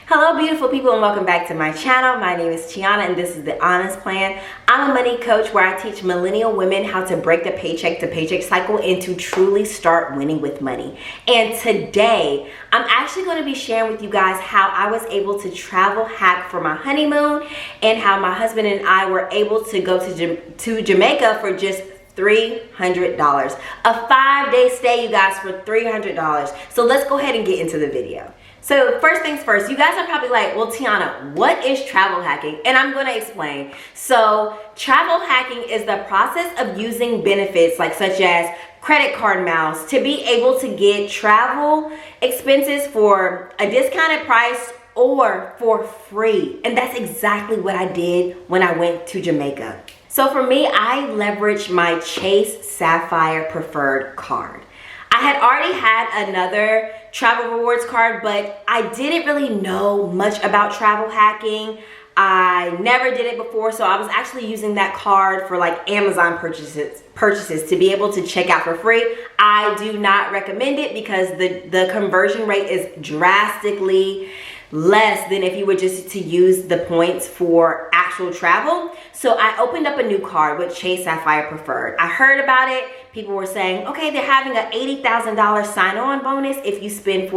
Hello beautiful people and welcome back to my channel. My name is Tionna and this is The Honest Plan. I'm a money coach where I teach millennial women how to break the paycheck to paycheck cycle and to truly start winning with money. And today I'm actually going to be sharing with you guys how I was able to travel hack for my honeymoon and how my husband and I were able to go to Jamaica for just $300. A 5-day stay, you guys, for $300. So let's go ahead and get into the video. So first things first, you guys are probably like, well, Tionna, what is travel hacking? And I'm going to explain. So travel hacking is the process of using benefits such as credit card miles to be able to get travel expenses for a discounted price or for free. And that's exactly what I did when I went to Jamaica. So for me, I leveraged my Chase Sapphire Preferred card. I had already had another travel rewards card, but I didn't really know much about travel hacking. I never did it before, so I was actually using that card for Amazon purchases to be able to check out for free. I do not recommend it because the conversion rate is drastically less than if you were just to use the points for actual travel. So I opened up a new card with Chase Sapphire Preferred. I heard about it. People were saying, okay, they're having an $80,000 sign-on bonus if you spend if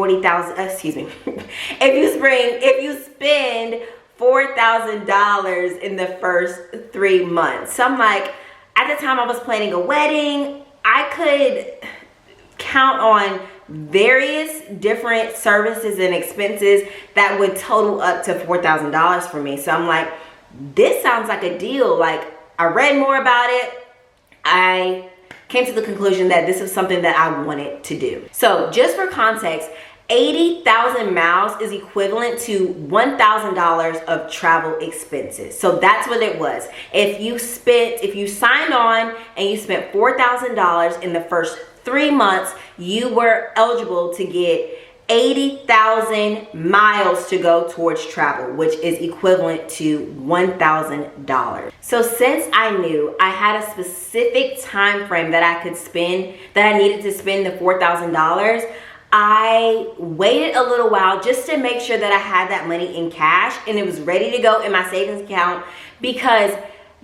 you spend $4,000 in the first 3 months. So I'm like, at the time I was planning a wedding, I could count on various different services and expenses that would total up to $4,000 for me. So I'm like, this sounds like a deal. I read more about it. I came to the conclusion that this is something that I wanted to do. So just for context, 80,000 miles is equivalent to $1,000 of travel expenses. So that's what it was. If you signed on and you spent $4,000 in the first 3 months, you were eligible to get 80,000 miles to go towards travel, which is equivalent to $1,000. So since I knew I had a specific time frame that I needed to spend the $4,000, I waited a little while just to make sure that I had that money in cash and it was ready to go in my savings account, because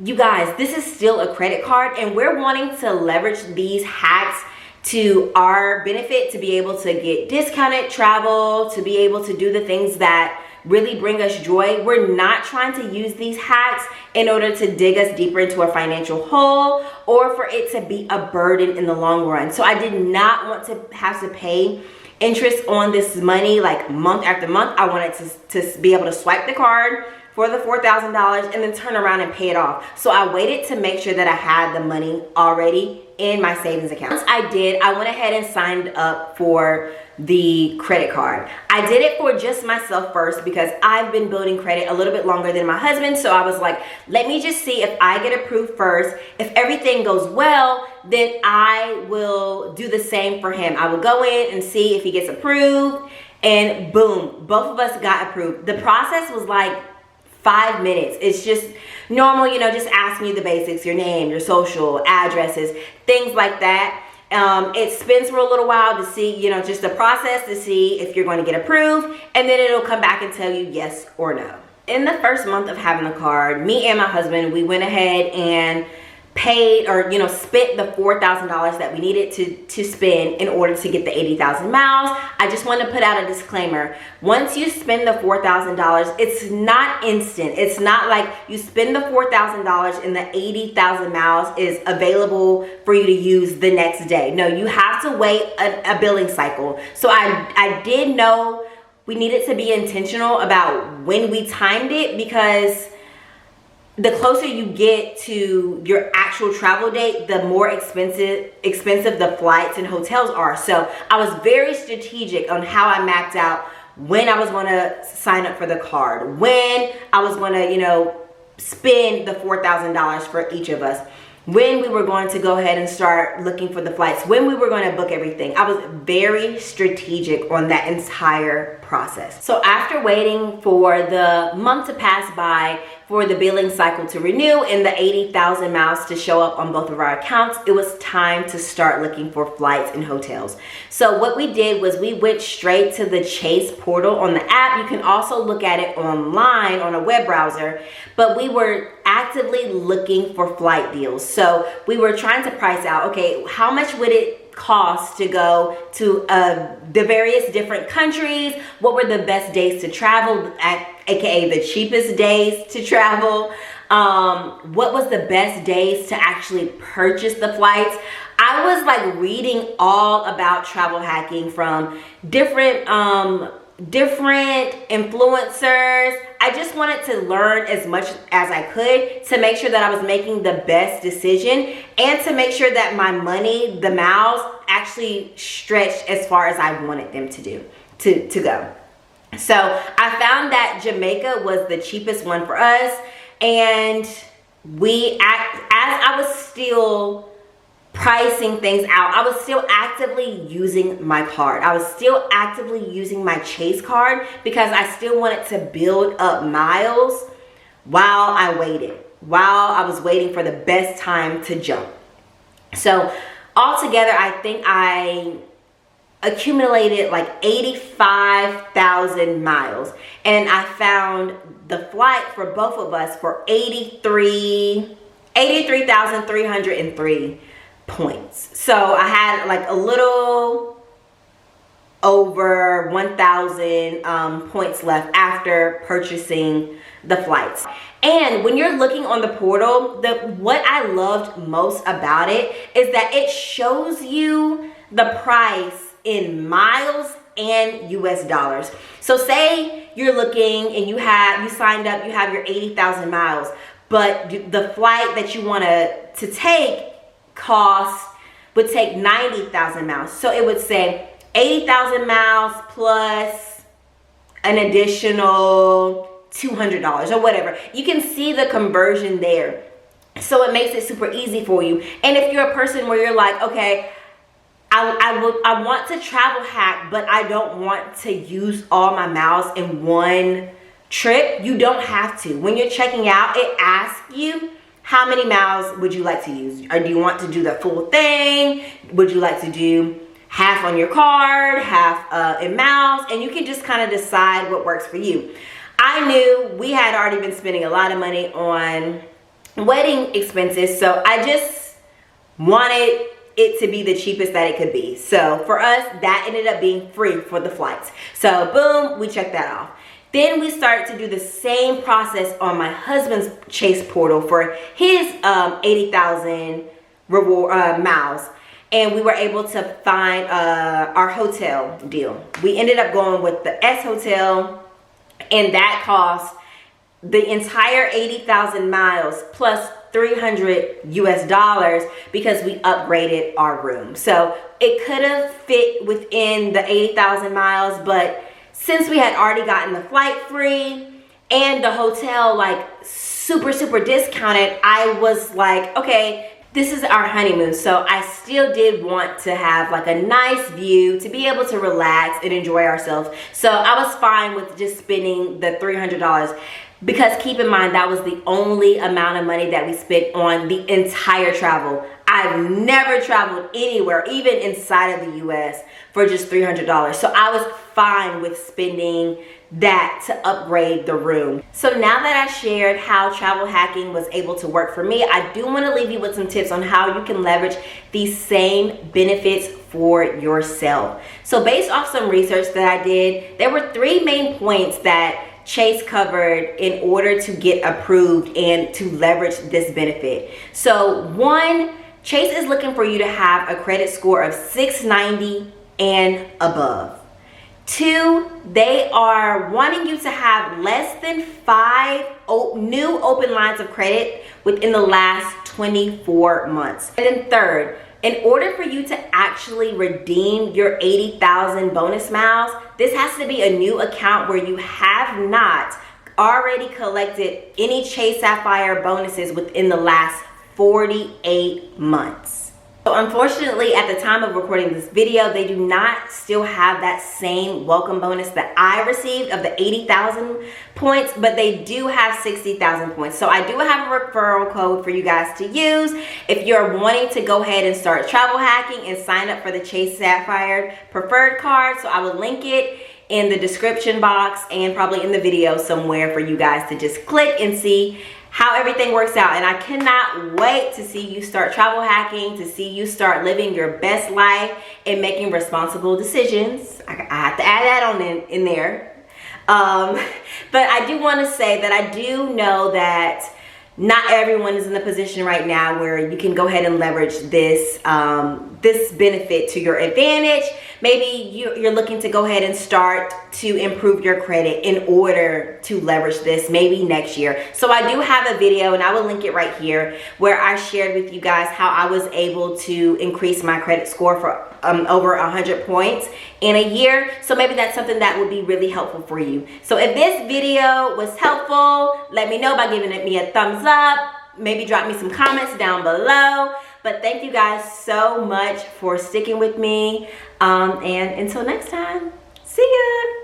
you guys, this is still a credit card and we're wanting to leverage these hacks to our benefit, to be able to get discounted travel, to be able to do the things that really bring us joy. We're not trying to use these hacks in order to dig us deeper into a financial hole or for it to be a burden in the long run. So I did not want to have to pay interest on this money month after month. I wanted to be able to swipe the card for the $4,000 and then turn around and pay it off. So I waited to make sure that I had the money already in my savings account. Once I did, I went ahead and signed up for the credit card. I did it for just myself first because I've been building credit a little bit longer than my husband. So I was like, let me just see if I get approved first. If everything goes well, then I will do the same for him. I will go in and see if he gets approved, and boom, both of us got approved. The process was 5 minutes. It's just normal, just asking you the basics, your name, your social, addresses, things like that. It spins for a little while to see, just the process to see if you're going to get approved, and then it'll come back and tell you yes or no. In the first month of having the card, me and my husband, we went ahead and paid or spent the $4,000 that we needed to spend in order to get the 80,000 miles. I just want to put out a disclaimer. Once you spend the $4,000, it's not instant. It's not like you spend the $4,000 and the 80,000 miles is available for you to use the next day. No, you have to wait a billing cycle. So I did know we needed to be intentional about when we timed it, because the closer you get to your actual travel date, the more expensive the flights and hotels are. So I was very strategic on how I mapped out when I was going to sign up for the card, when I was going to, spend the $4,000 for each of us, when we were going to go ahead and start looking for the flights, when we were going to book everything. I was very strategic on that entire process. So after waiting for the month to pass by, for the billing cycle to renew and the 80,000 miles to show up on both of our accounts, it was time to start looking for flights and hotels. So what we did was we went straight to the Chase portal on the app. You can also look at it online on a web browser, but we were actively looking for flight deals. So we were trying to price out, okay, how much would it cost to go to the various different countries? What were the best days to travel, aka the cheapest days to travel? What was the best days to actually purchase the flights? I was like reading all about travel hacking from different influencers. I just wanted to learn as much as I could to make sure that I was making the best decision and to make sure that my money, the miles, actually stretched as far as I wanted them to go. So I found that Jamaica was the cheapest one for us, and as I was still pricing things out, I was still actively using my card. I was still actively using my Chase card because I still wanted to build up miles while I was waiting for the best time to jump. So altogether, I think I accumulated like 85,000 miles, and I found the flight for both of us for 83,303 points. So I had like a little over 1,000 points left after purchasing the flights. And when you're looking on the portal, what I loved most about it is that it shows you the price in miles and US dollars. So say you're looking and you signed up, you have your 80,000 miles, but the flight that you want to take would take 90,000 miles. So it would say 80,000 miles plus an additional $200 or whatever. You can see the conversion there. So it makes it super easy for you. And if you're a person where you're like, okay, I want to travel hack, but I don't want to use all my miles in one trip, you don't have to. When you're checking out, it asks you, how many miles would you like to use? Or do you want to do the full thing? Would you like to do half on your card, half in miles? And you can just kind of decide what works for you. I knew we had already been spending a lot of money on wedding expenses, so I just wanted it to be the cheapest that it could be. So for us, that ended up being free for the flights. So boom, we checked that off. Then we started to do the same process on my husband's Chase portal for his 80,000 miles. And we were able to find our hotel deal. We ended up going with the S Hotel, and that cost the entire 80,000 miles plus $300 US because we upgraded our room. So it could have fit within the 80,000 miles, but since we had already gotten the flight free and the hotel like super discounted, I was like, okay, this is our honeymoon. So I still did want to have like a nice view to be able to relax and enjoy ourselves. So I was fine with just spending the $300. Because keep in mind, that was the only amount of money that we spent on the entire travel. I've never traveled anywhere, even inside of the US, for just $300. So I was fine with spending that to upgrade the room. So now that I shared how travel hacking was able to work for me, I do want to leave you with some tips on how you can leverage these same benefits for yourself. So based off some research that I did, there were 3 main points that Chase covered in order to get approved and to leverage this benefit. So 1, Chase is looking for you to have a credit score of 690 and above. 2, they are wanting you to have less than 5 new open lines of credit within the last 24 months. And then 3rd, in order for you to actually redeem your 80,000 bonus miles, this has to be a new account where you have not already collected any Chase Sapphire bonuses within the last 48 months. So unfortunately, at the time of recording this video, they do not still have that same welcome bonus that I received of the 80,000 points, but they do have 60,000 points. So I do have a referral code for you guys to use if you're wanting to go ahead and start travel hacking and sign up for the Chase Sapphire preferred card. So I will link it in the description box and probably in the video somewhere for you guys to just click and see how everything works out. And I cannot wait to see you start travel hacking, to see you start living your best life and making responsible decisions. I have to add that on in there. But I do want to say that I do know that not everyone is in the position right now where you can go ahead and leverage this this benefit to your advantage. Maybe you're looking to go ahead and start to improve your credit in order to leverage this maybe next year. So I do have a video, and I will link it right here, where I shared with you guys how I was able to increase my credit score for over 100 points in a year. So maybe that's something that would be really helpful for you. So if this video was helpful, let me know by giving me a thumbs up. Maybe drop me some comments down below. But thank you guys so much for sticking with me. And until next time, see ya.